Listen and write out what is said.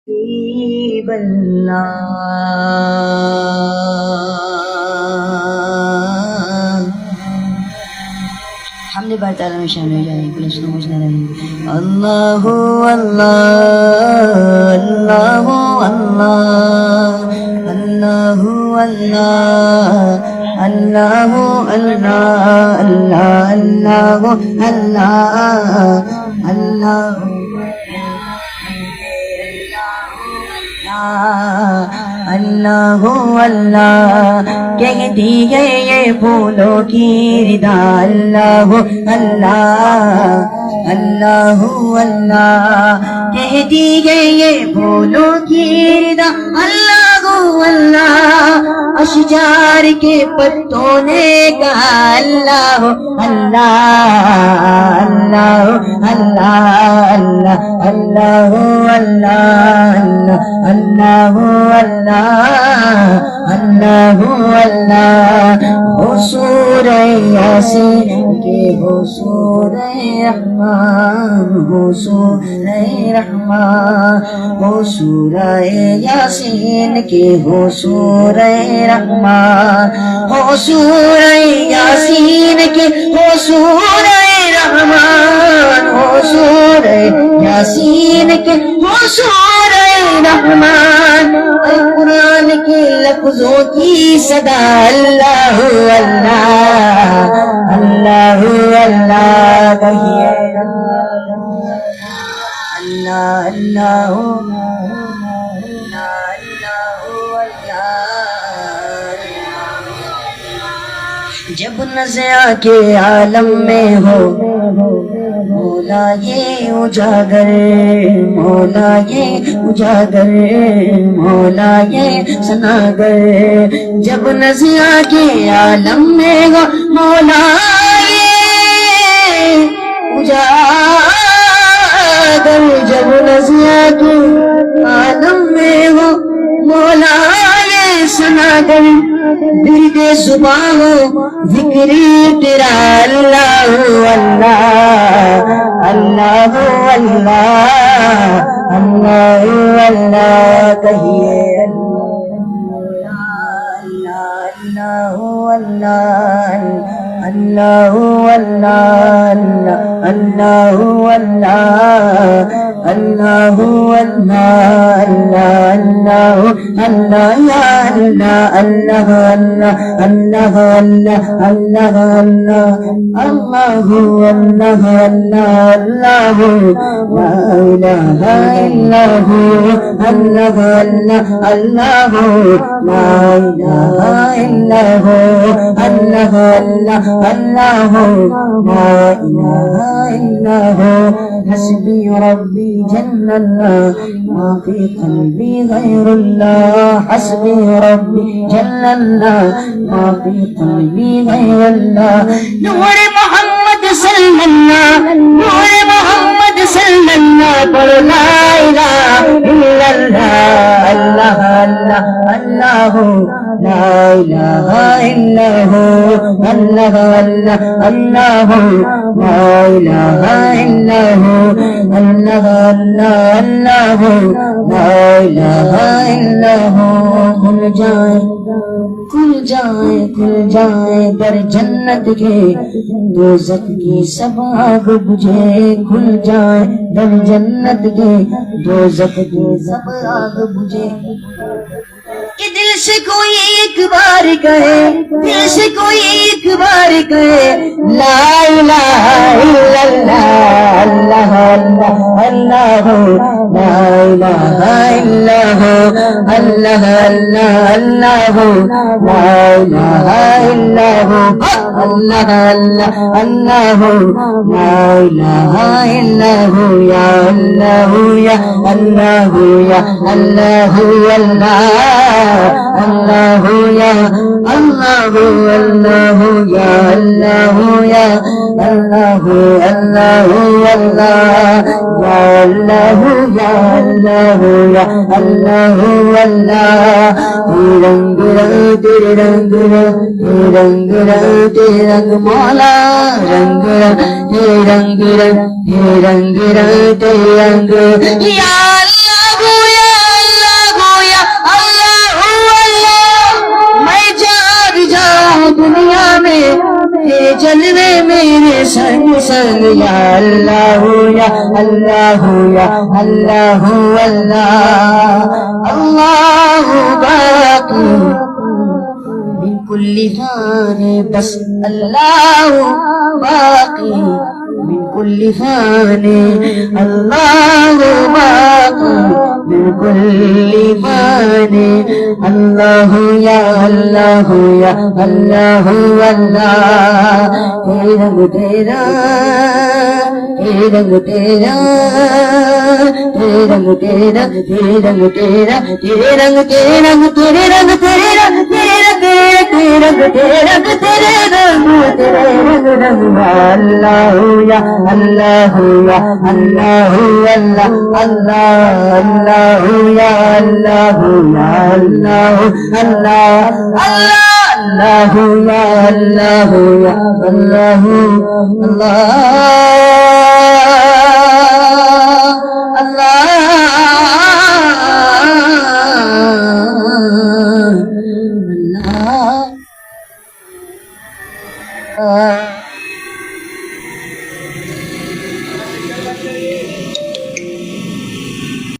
हमने बार ताला में शामिल हो जाएंगे प्लस समझना रहेंगे अल्लाह अल्लाह अल्लाह अल्लाह अल्लाह अल्लाह अल्लाह अल्लाह अल्लाह अल्लाह अल्लाह अल्लाह कहती है ये फूलों की रिदा अल्लाह अल्लाह अल्लाह अल्लाह कहती है ये फूलों की रिदा अल्लाह अल्लाह अशजार के पत्तों ने कहा अल्लाह अल्लाह अल्लाह अल्लाह अल्लाह अल्लाह अल्लाह अल्लाह अल्लाह अल्लाह हो सूरे यासीन के हो सूरे रहमान हो सूरे रहमान हो सूरे यासीन के हो सूरे रहमान हो सूरे यासीन के हो सूरे रहमान हो सूरे यासीन के हो सूरे रहमान कुरान के लफ्जों की सदा अल्लाह अल्लाह अल्लाह अल्लाह कहिए अल्लाह अल्लाह जब नज़ा के आलम में हो मौला ये उजागर मौला ये उजागर मौला ये सनागर जब नज़ा के आलम में हो मौला ये उजागर जब नज़ा के आलम में हो मौला ये सनागर बिरदे सुबह हो जिक्री तेरा अल्लाह अल्लाह अल्लाह अल्लाह अल्लाह अल्लाह कहिए अल्लाह अल्लाह अल्लाह अल्लाह अल्लाह अल्लाह अल्लाह अल्लाह अल्लाह या अल्लाह अल्लाह अल्लाह अल्लाह अल्लाह अल्लाह अल्लाह अल्लाह अल्लाह ला इलाहा इल्लल्लाह अल्लाह ला इलाहा इल्लल्लाह अल्लाह अल्लाह अल्लाह ला इलाहा इल्लल्लाह हस्बी रब्बी जल्लल्लाह मा फी क़ल्बी गैरुल्लाह हस्बी रब्बी जल्लल्लाह मा फी क़ल्बी गैरुल्लाह नूर मोहम्मद सल्लल्लाह नूर मोहम्मद सल्लल्लाह पर ला इलाहा इल्लल्लाह अल्लाह अल्लाह अल्लाह ला इलाहा इल्लल्लाह अल्लाह अल्लाह अल्लाह ला इलाहा इल्लल्लाह अल्लाह अल्लाह अल्लाह ला इलाहा इल्लल्लाह खुल जाए दर जन्नत के दोज़ख की सब आग बुझे खुल जाए दर जन्नत के दोज़ख की सब आग बुझे कि दिल से कोई एक बार कहे दिल से कोई एक बार कहे ला इलाहा इल्लल्लाह अल्लाह अल्लाह अल्लाह ला इलाहा इल्लल्लाह अल्लाह अल्लाह अल्लाह ला इलाहा इल्लल्लाह अल्लाह अल्लाह अल्लाह ला इलाहा इल्लल्लाह या अल्लाह या अल्लाह या अल्लाह अल्लाह या अल्लाह अल्लाह या अल्लाह या अल्लाह अल्लाह अल्लाह या अल्लाह या अल्लाह या अल्लाह अल्लाह रंग तेरे रंग तेरे रंग मौला रंग तेरे रंग तेरे रंग या अल्लाह या जलवे मेरे संग संग या अल्लाह या अल्लाह या अल्लाह अल्लाह अल्लाह बाकी من كل فان بس الله باقي من كل فان الله باقي من كل فان الله يا الله يا الله الله तेरा तेरा तेरा तेरा तेरा तेरा तेरा तेरा तेरे रंग तेरे रंग तेरे रंग तेरे रंग तेरे रंग तेरे रंग तेरे रंग तेरे रंग तेरे रंग रंग अल्लाह या अल्लाह या अल्लाह अल्लाह अल्लाह अल्लाह या अल्लाह या अल्लाह अल्लाह अल्लाह या अल्लाह या अल्लाह अल्लाह अल्लाह